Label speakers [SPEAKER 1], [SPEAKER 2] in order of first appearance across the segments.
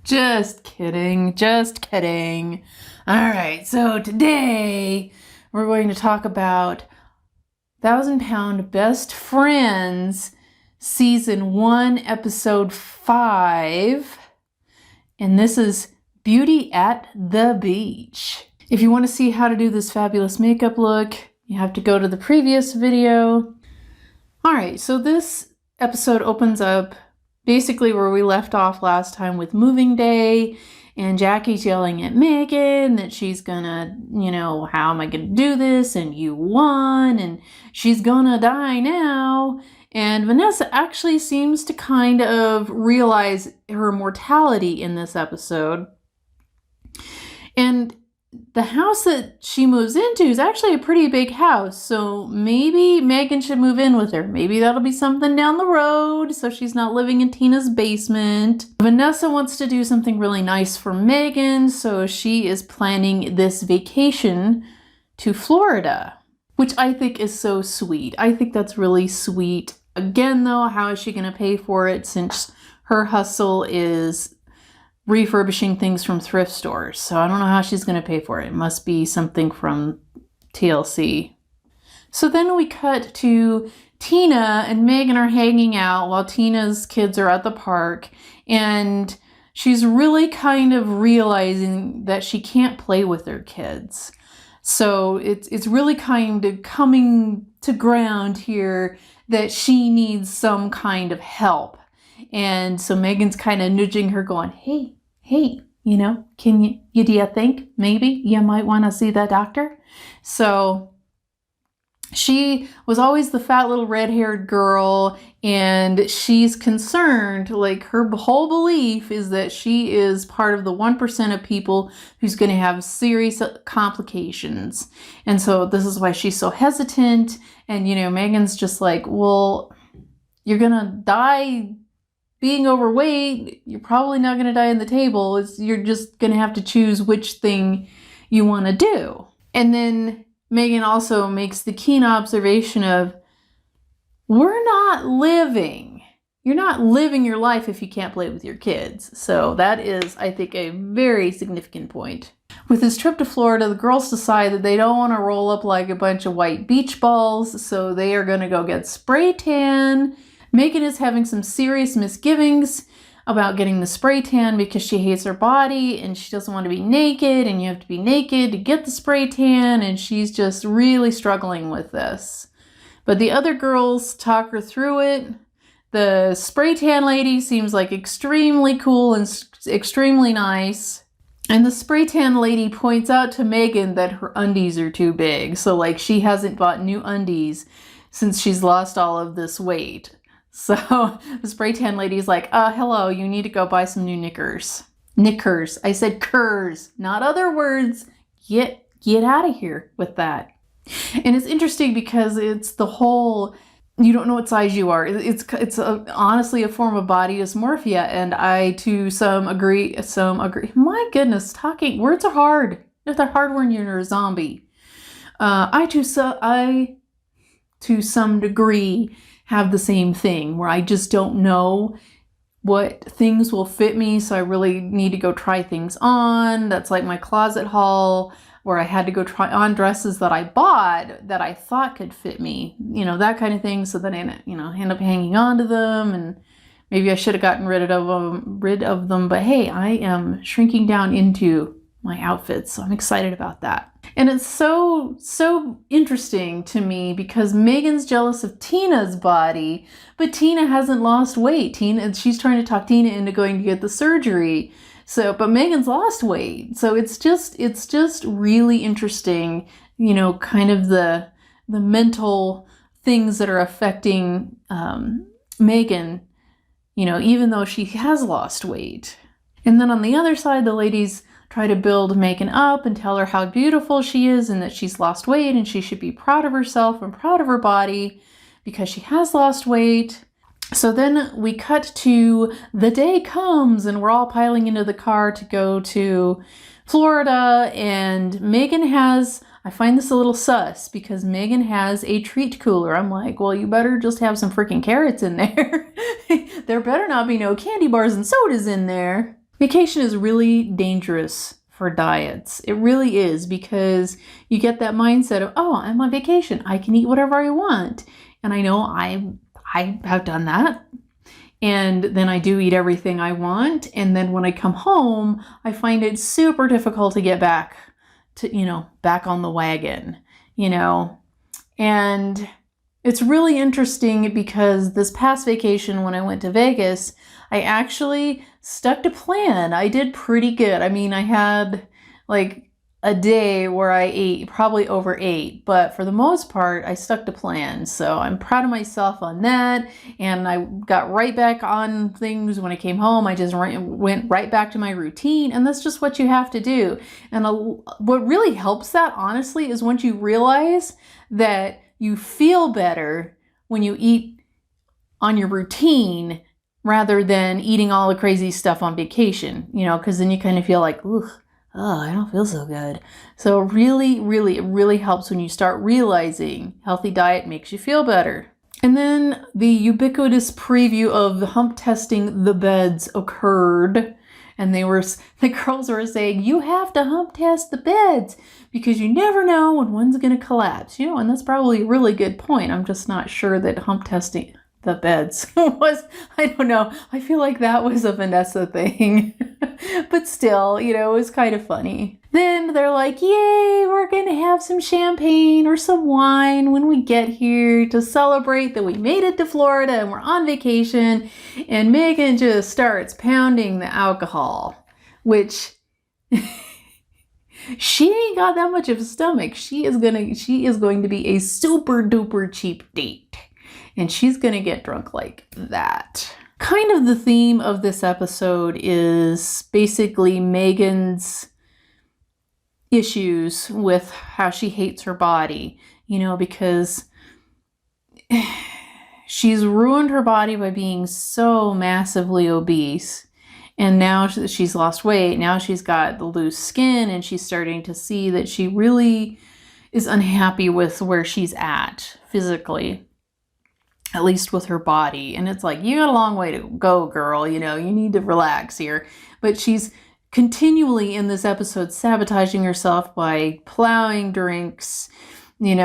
[SPEAKER 1] Just kidding, just kidding. All right, so today we're going to talk about 1,000-Pound Best Friends, Season 1, Episode 5. And this is Beauty at the Beach. If you want to see how to do this fabulous makeup look, you have to go to the previous video. All right, so this episode opens up basically where we left off last time with moving day, and Jackie's yelling at Megan that she's gonna, how am I gonna do this? And you won, and she's gonna die now. And Vanessa actually seems to kind of realize her mortality in this episode. And the house that she moves into is actually a pretty big house, so maybe Megan should move in with her. Maybe that'll be something down the road, so she's not living in Tina's basement. Vanessa wants to do something really nice for Megan, so she is planning this vacation to Florida, which I think is so sweet. I think that's really sweet. Again, though, how is she going to pay for it since her hustle is refurbishing things from thrift stores? So I don't know how she's going to pay for it. It must be something from TLC. So then we cut to Tina and Megan are hanging out while Tina's kids are at the park. And she's really kind of realizing that she can't play with her kids. So it's really kind of coming to ground here that she needs some kind of help. And so Megan's kind of nudging her going, hey, can you do you think maybe you might want to see that doctor? So she was always the fat little red-haired girl, and she's concerned, like her whole belief is that she is part of the 1% of people who's going to have serious complications. And so this is why she's so hesitant. And, Megan's just like, well, you're going to die being overweight. You're probably not going to die on the table. You're just going to have to choose which thing you want to do. And then Megan also makes the keen observation of, you're not living your life if you can't play with your kids. So that is, I think, a very significant point. With this trip to Florida, the girls decide that they don't want to roll up like a bunch of white beach balls, so they are going to go get spray tan. Megan is having some serious misgivings about getting the spray tan because she hates her body and she doesn't want to be naked, and you have to be naked to get the spray tan, and she's just really struggling with this. But the other girls talk her through it. The spray tan lady seems like extremely cool and extremely nice. And the spray tan lady points out to Megan that her undies are too big. So like she hasn't bought new undies since she's lost all of this weight. So the spray tan lady's like, hello, you need to go buy some new knickers. Knickers. I said curs, not other words. Get out of here with that. And it's interesting because it's the whole, you don't know what size you are. It's honestly a form of body dysmorphia. And I, to some agree. My goodness, words are hard. They're hard when you're a zombie. I to some degree have the same thing where I just don't know what things will fit me. So I really need to go try things on. That's like my closet haul where I had to go try on dresses that I bought that I thought could fit me, that kind of thing. So then I, end up hanging on to them, and maybe I should have gotten rid of them. But hey, I am shrinking down into my outfits. So I'm excited about that. And it's so interesting to me because Megan's jealous of Tina's body, but Tina hasn't lost weight. She's trying to talk Tina into going to get the surgery. So, but Megan's lost weight. So it's just really interesting, kind of the mental things that are affecting Megan, even though she has lost weight. And then on the other side, the ladies try to build Megan up and tell her how beautiful she is and that she's lost weight and she should be proud of herself and proud of her body because she has lost weight. So then we cut to the day comes and we're all piling into the car to go to Florida, and Megan has, I find this a little sus because Megan has a treat cooler. I'm like, well, you better just have some freaking carrots in there. There better not be no candy bars and sodas in there. Vacation is really dangerous for diets. It really is, because you get that mindset of, oh, I'm on vacation. I can eat whatever I want. And I know I have done that. And then I do eat everything I want. And then when I come home, I find it super difficult to get back to, back on the wagon, And it's really interesting because this past vacation when I went to Vegas, I actually stuck to plan. I did pretty good. I mean, I had like a day where I ate, probably overate, but for the most part, I stuck to plan. So I'm proud of myself on that. And I got right back on things when I came home. I just went right back to my routine. And that's just what you have to do. And what really helps that, honestly, is once you realize that you feel better when you eat on your routine rather than eating all the crazy stuff on vacation, because then you kind of feel like, ugh, oh, I don't feel so good. So it really helps when you start realizing healthy diet makes you feel better. And then the ubiquitous preview of the hump testing the beds occurred. And the girls were saying, you have to hump test the beds because you never know when one's going to collapse. And that's probably a really good point. I'm just not sure that hump testing the beds was, I don't know. I feel like that was a Vanessa thing. But still, it was kind of funny. Then they're like, yay, we're going to have some champagne or some wine when we get here to celebrate that we made it to Florida and we're on vacation. And Megan just starts pounding the alcohol, which she ain't got that much of a stomach. She is going to be a super duper cheap date. And she's going to get drunk like that. Kind of the theme of this episode is basically Megan's issues with how she hates her body, because she's ruined her body by being so massively obese. And now she's lost weight. Now she's got the loose skin and she's starting to see that she really is unhappy with where she's at physically. At least with her body. And it's like, you got a long way to go, girl. You need to relax here. But she's continually in this episode sabotaging herself by plowing drinks. They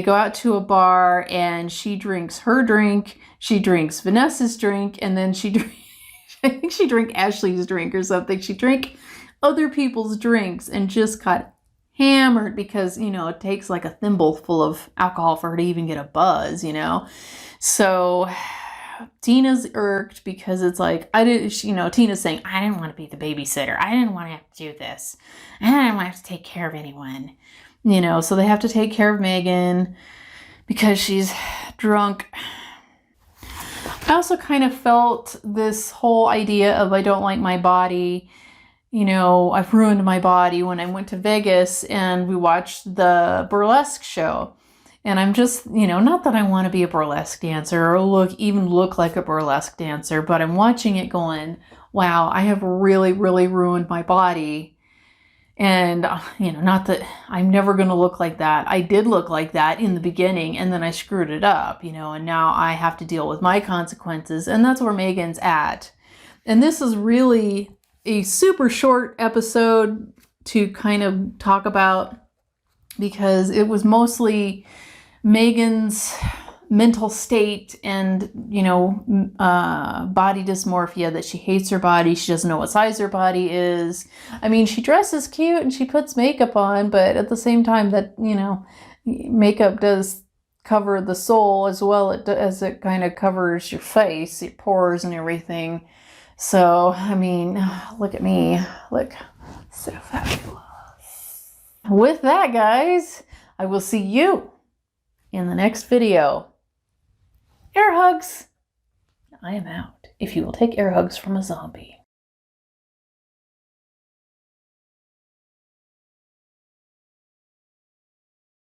[SPEAKER 1] go out to a bar and she drinks her drink. She drinks Vanessa's drink. And then I think she drank Ashley's drink or something. She drank other people's drinks and just got hammered because, it takes like a thimble full of alcohol for her to even get a buzz, So Tina's irked because it's like, Tina's saying, I didn't want to be the babysitter. I didn't want to have to do this. I didn't want to have to take care of anyone, so they have to take care of Megan because she's drunk. I also kind of felt this whole idea of I don't like my body. I've ruined my body when I went to Vegas and we watched the burlesque show. And I'm just, not that I want to be a burlesque dancer or look like a burlesque dancer, but I'm watching it going, wow, I have really ruined my body. And, not that I'm never going to look like that. I did look like that in the beginning and then I screwed it up, and now I have to deal with my consequences. And that's where Megan's at. And this is really a super short episode to kind of talk about because it was mostly Megan's mental state and, body dysmorphia, that she hates her body. She doesn't know what size her body is. I mean, she dresses cute and she puts makeup on, but at the same time that, makeup does cover the soul as well as it kind of covers your face, your pores and everything. So, I mean, look at me. Look, so fabulous. With that, guys, I will see you in the next video. Air hugs. I am out. If you will take air hugs from a zombie.